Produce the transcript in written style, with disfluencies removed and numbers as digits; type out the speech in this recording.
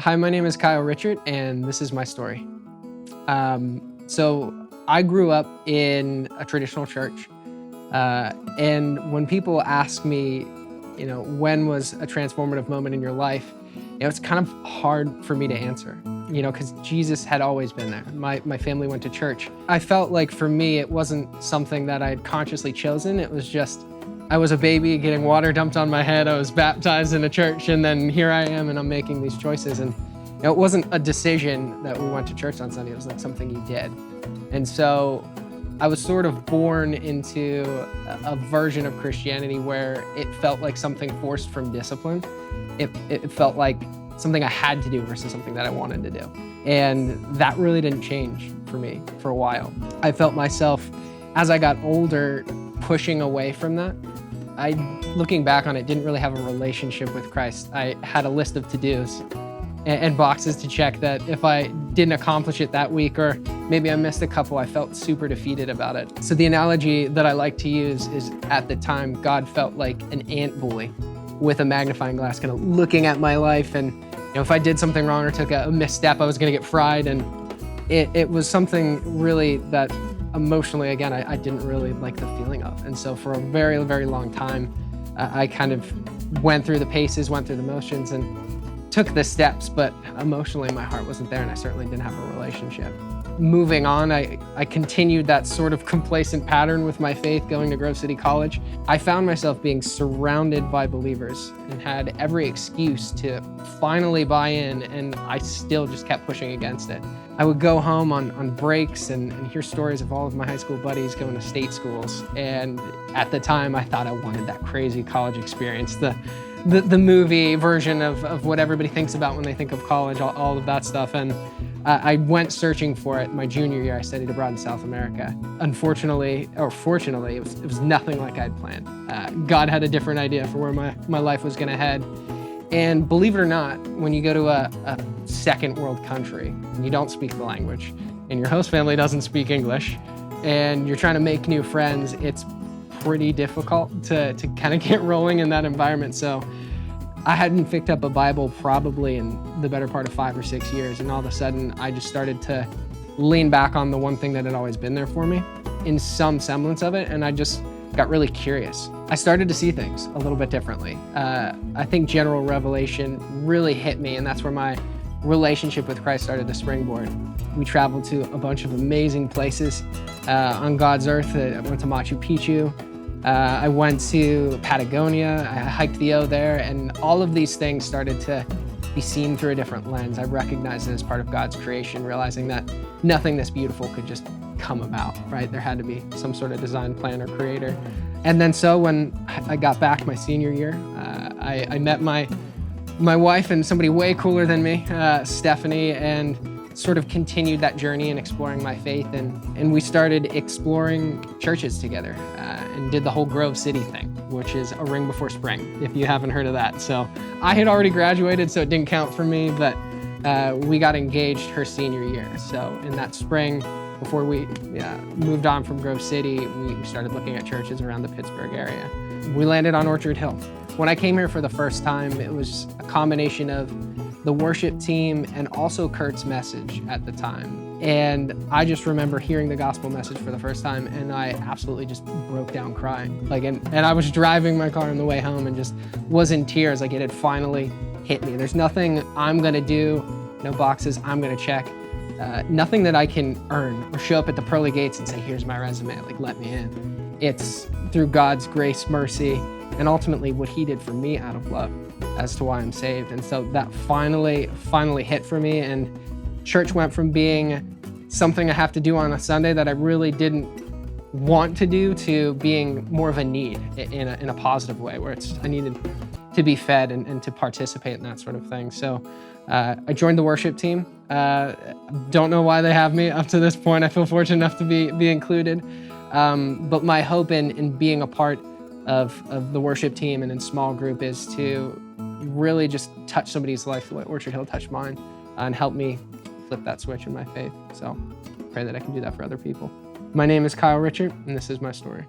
Hi, my name is Kyle Richert, and this is my story. So I grew up in a traditional church, and when people ask me, when was a transformative moment in your life, it's kind of hard for me to answer, because Jesus had always been there. My family went to church. I felt like for me, it wasn't something that I had consciously chosen. It was just, I was a baby getting water dumped on my head. I was baptized in a church, and then here I am, and I'm making these choices. And it wasn't a decision that we went to church on Sunday. It was like something you did. And so I was sort of born into a version of Christianity where it felt like something forced from discipline. It felt like something I had to do versus something that I wanted to do. And that really didn't change for me for a while. I felt myself, as I got older, pushing away from that. Looking back on it, didn't really have a relationship with Christ. I had a list of to-dos and boxes to check that if I didn't accomplish it that week, or maybe I missed a couple, I felt super defeated about it. So the analogy that I like to use is, at the time, God felt like an ant bully with a magnifying glass, kind of looking at my life. And if I did something wrong or took a misstep, I was gonna get fried. And it was something really that emotionally, again, I didn't really like the feeling of. And so for a very, very long time, I kind of went through the paces, went through the motions, and took the steps, but emotionally my heart wasn't there, and I certainly didn't have a relationship. Moving on, I continued that sort of complacent pattern with my faith, going to Grove City College. I found myself being surrounded by believers and had every excuse to finally buy in, and I still just kept pushing against it. I would go home on breaks and hear stories of all of my high school buddies going to state schools. And at the time, I thought I wanted that crazy college experience, the movie version of what everybody thinks about when they think of college, all of that stuff. And I went searching for it. My junior year, I studied abroad in South America. Unfortunately, or fortunately, it was nothing like I'd planned. God had a different idea for where my life was gonna head. And believe it or not, when you go to a second world country and you don't speak the language, and your host family doesn't speak English, and you're trying to make new friends, it's pretty difficult to kind of get rolling in that environment. So I hadn't picked up a Bible probably in the better part of 5 or 6 years, and all of a sudden I just started to lean back on the one thing that had always been there for me, in some semblance of it, and I just got really curious. I started to see things a little bit differently. I think general revelation really hit me, and that's where my relationship with Christ started to springboard. We traveled to a bunch of amazing places on God's earth. I went to Machu Picchu. I went to Patagonia. I hiked the O there, and all of these things started to be seen through a different lens. I recognized it as part of God's creation, realizing that nothing this beautiful could just come about, right? There had to be some sort of design plan or creator. And then so when I got back my senior year, I met my wife and somebody way cooler than me, Stephanie, and sort of continued that journey and exploring my faith. And we started exploring churches together and did the whole Grove City thing, which is a ring before spring, if you haven't heard of that. So I had already graduated, so it didn't count for me, but we got engaged her senior year. So in that spring, before we moved on from Grove City, we started looking at churches around the Pittsburgh area. We landed on Orchard Hill. When I came here for the first time, it was a combination of the worship team and also Kurt's message at the time. And I just remember hearing the gospel message for the first time, and I absolutely just broke down crying. And I was driving my car on the way home and just was in tears, like it had finally hit me. There's nothing I'm gonna do, no boxes I'm gonna check. Nothing that I can earn or show up at the pearly gates and say, here's my resume, like let me in. It's through God's grace, mercy, and ultimately what he did for me out of love as to why I'm saved. And so that finally hit for me, and church went from being something I have to do on a Sunday that I really didn't want to do to being more of a need in a positive way, where I needed to be fed and to participate in that sort of thing. So I joined the worship team. Don't know why they have me up to this point. I feel fortunate enough to be included. But my hope in being a part of the worship team and in small group is to really just touch somebody's life the way Orchard Hill touched mine, and help me flip that switch in my faith. So pray that I can do that for other people. My name is Kyle Richert, and this is my story.